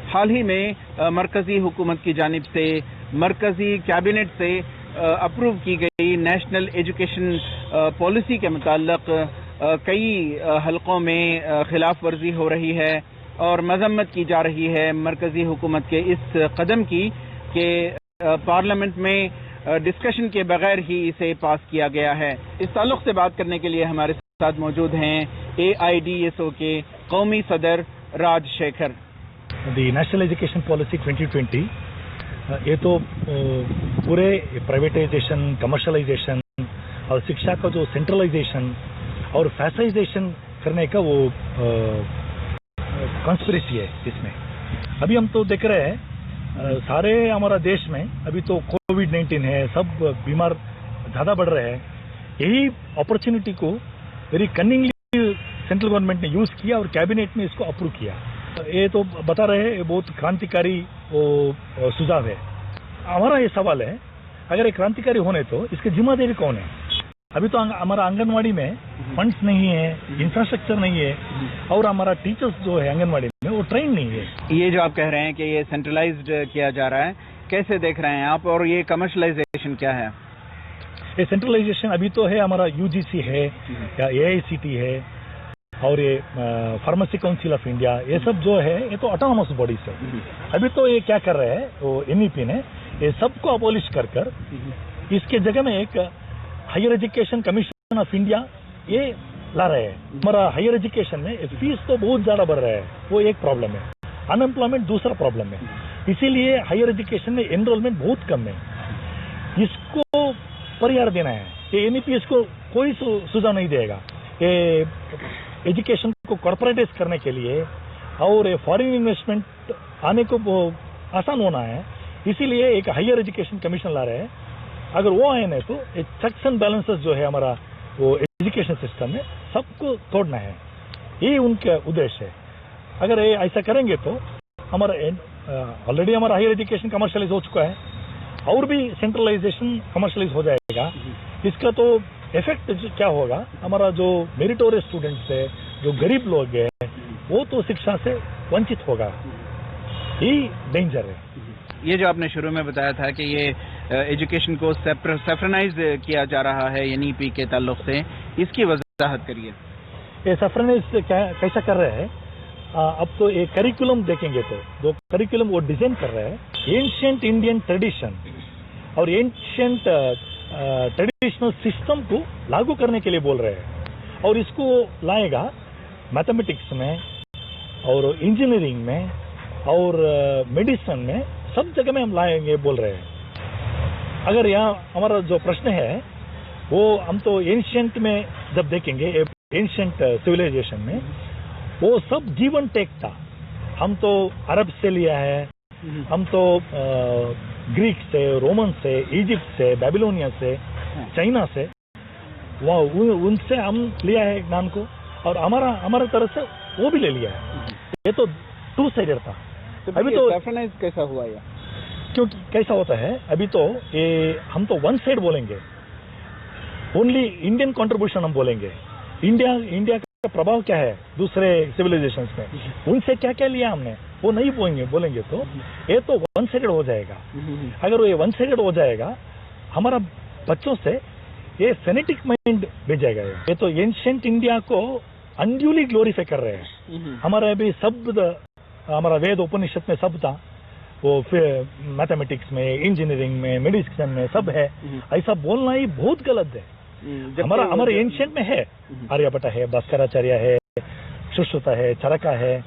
हाल ही में मरकजी हुकूमत की जानिब से मरकजी कैबिनेट से अप्रूव की गई नेशनल एजुकेशन पॉलिसी के मुताल्लिक कई हलकों में खिलाफ वर्जी हो रही है और मजम्मत की जा रही है मरकजी हुकूमत के इस कदम की कि पार्लियामेंट में डिस्कशन के बगैर ही इसे पास किया गया है। इस ताल्लुक से बात करने के लिए हमारे साथ मौजूद हैं AIDSO के कौमी सदर राजशेखर। दी नेशनल एजुकेशन पॉलिसी 2020 ये तो पूरे प्राइवेटाइजेशन, कमर्शलाइजेशन और शिक्षा का जो सेंट्रलाइजेशन और फैसलाइजेशन करने का वो कॉन्स्पिरेसी है इसमें। अभी हम तो देख रहे हैं सारे हमारा देश में अभी तो कोविड-19 है, सब बीमार ज़्यादा बढ़ रहे हैं। यही अपॉर्चुनिटी को वेरी कनिंगली सेंट्रल गवर्नमेंट ने यूज़ किया और कैबिनेट ने इसको अप्रूव किया। ये तो बता रहे हैं बहुत क्रांतिकारी सुझाव है। हमारा ये सवाल है, अगर ये क्रांतिकारी होने तो इसके जिम्मेदारी कौन है? अभी तो हमारा आंगनवाड़ी में फंड्स नहीं है, इंफ्रास्ट्रक्चर नहीं है और हमारा टीचर्स जो है आंगनवाड़ी में वो ट्रेन नहीं है। ये जो आप कह रहे हैं कि ये सेंट्रलाइज्ड किया जा रहा है, कैसे देख रहे हैं आप? और ये कमर्शलाइजेशन क्या है? ये सेंट्रलाइजेशन अभी तो है हमारा UGC है या AICT है और ये फार्मेसी काउंसिल ऑफ इंडिया, ये सब जो है ये तो ऑटोनोमस बॉडीज है। अभी तो ये क्या कर रहे हैं वो NEP ने ये सबको अबॉलिश कर इसके जगह में एक higher education commission of India ये ला रहे हैं। हमारा हायर एजुकेशन में फीस तो बहुत ज्यादा बढ़ रहा है, वो एक प्रॉब्लम है। अनएम्प्लॉयमेंट दूसरा प्रॉब्लम है। इसीलिए हायर एजुकेशन में एनरोलमेंट बहुत कम है। इसको परिहार देना है। ये NEP इसको कोई सुझाव नहीं देगा। ये एजुकेशन को कॉर्पोरेटाइज करने के लिए और फॉरेन इन्वेस्टमेंट आने को आसान होना है, इसीलिए एक हायर एजुकेशन कमीशन ला रहे हैं। अगर वो आए ना तो चेक्स एंड बैलेंसेस जो है हमारा वो एजुकेशन सिस्टम में सबको तोड़ना है, ये उनका उद्देश्य है। अगर ये ऐसा करेंगे तो हमारा ऑलरेडी हमारा हायर एजुकेशन कमर्शलाइज हो चुका है और भी सेंट्रलाइजेशन कमर्शलाइज हो जाएगा। इसका तो इफेक्ट क्या होगा, हमारा जो मेरिटोरियस स्टूडेंट्स है, जो गरीब लोग हैं, वो तो शिक्षा से वंचित होगा। यही डेंजर है। ये जो आपने शुरू में बताया था कि ये एजुकेशन को सेफ्रनाइज किया जा रहा है NEP के ताल्लुक से, इसकी वजाहत करिए। ये सेफ्रनाइज कैसा कर रहे हैं? अब तो एक करिकुलम देखेंगे तो जो करिकुलम वो डिजाइन कर रहे हैं एंशिएंट इंडियन ट्रेडिशन और एंशिएंट ट्रेडिशनल सिस्टम को लागू करने के लिए बोल रहे हैं और इसको लाएगा मैथमेटिक्स में और इंजीनियरिंग में और मेडिसिन में, सब जगह में हम लाएंगे बोल रहे हैं। अगर यहाँ हमारा जो प्रश्न है वो हम तो एंशिएंट में जब देखेंगे, एंशिएंट सिविलाइजेशन में वो सब जीवन टेक था। हम तो अरब से लिया है, हम तो ग्रीक से, रोमन से, इजिप्ट से, बेबीलोनिया से, चाइना से, उनसे हम लिया है ज्ञान को और हमारा तरफ से वो भी ले लिया है। ये तो टू साइडेड था। अभी तो सेफ्रनाइज कैसा हुआ ये? क्योंकि कैसा होता है अभी तो ये हम तो वन साइड बोलेंगे, ओनली इंडियन कंट्रीब्यूशन हम बोलेंगे। इंडिया का प्रभाव क्या है दूसरे सिविलाइजेशंस में, उनसे क्या क्या लिया हमने, वो नहीं बोलेंगे तो ये तो वन साइडेड हो जाएगा। अगर ये वन साइडेड हो जाएगा, हमारा बच्चों से ये फेनेटिक माइंड भेजेगा। ये तो एंशिएंट इंडिया को अनड्यूली ग्लोरीफाई कर रहे हैं। हमारा अभी शब्द, हमारा वेद उपनिषद में सब था, वो मैथमेटिक्स में, इंजीनियरिंग में, मेडिसिन में सब है। ऐसा बोलना ही बहुत गलत है। हमारा एंशिएंट में है, आर्यभट्ट है, भास्कराचार्य है, सुश्रुता है, चरका है।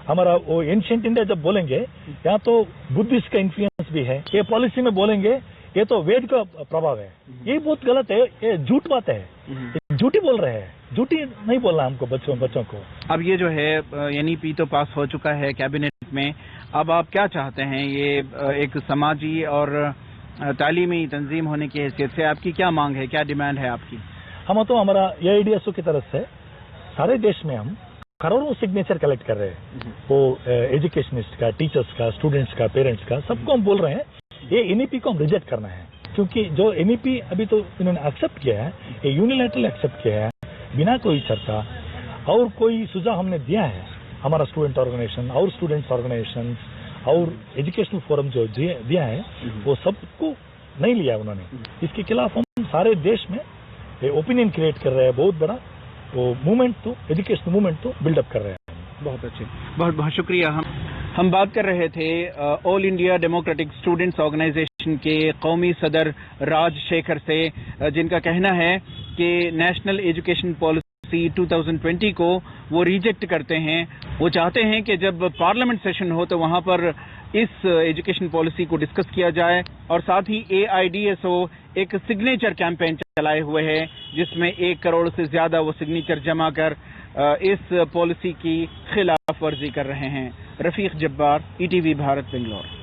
हमारा वो एंशिएंट इंडिया जब बोलेंगे, यहाँ तो बुद्धिस्ट का इन्फ्लुएंस भी है। ये पॉलिसी में बोलेंगे ये तो वेद का प्रभाव है। ये बहुत गलत है, ये झूठ बात है, झूठी बोल रहे हैं। झूठी नहीं बोलना हमको बच्चों को। अब ये जो है NEP तो पास हो चुका है कैबिनेट में, अब आप क्या चाहते हैं? ये एक समाजी और तालीमी तंजीम होने की हैसियत से आपकी क्या मांग है, क्या डिमांड है आपकी? हम तो हमारा AIDSO की तरफ से सारे देश में हम करोड़ों सिग्नेचर कलेक्ट कर रहे हैं। वो एजुकेशनिस्ट का, टीचर्स का, स्टूडेंट्स का, पेरेंट्स का, सबको हम बोल रहे हैं ये NEP को हम रिजेक्ट करना है। क्योंकि जो NEP अभी तो इन्होंने एक्सेप्ट किया है, ये यूनिलैटरल एक्सेप्ट किया है बिना कोई चर्चा और कोई सुझाव हमने दिया है। हमारा स्टूडेंट ऑर्गेनाइजेशन और स्टूडेंट्स ऑर्गेनाइजेशन और एजुकेशनल फोरम जो दिया है वो सबको नहीं लिया उन्होंने। इसके खिलाफ हम सारे देश में ओपिनियन क्रिएट कर रहे हैं, बहुत बड़ा वो मूवमेंट तो एजुकेशनल मूवमेंट तो बिल्डअप कर रहे हैं। बहुत अच्छे, बहुत बहुत शुक्रिया। हम बात कर रहे थे all India democratic students organisation के कौमी सदर राजशेखर से, जिनका कहना है कि नेशनल एजुकेशन पॉलिसी 2020 को वो रिजेक्ट करते हैं। वो चाहते हैं कि जब पार्लियामेंट सेशन हो तो वहां पर इस एजुकेशन पॉलिसी को डिस्कस किया जाए, और साथ ही AIDSO एक सिग्नेचर कैंपेन चलाए हुए है जिसमें 1 करोड़ से ज्यादा वो सिग्नेचर जमा कर इस पॉलिसी की खिलाफ वर्जी कर रहे हैं। रफीक जब्बार, ETV भारत, बेंगलोर।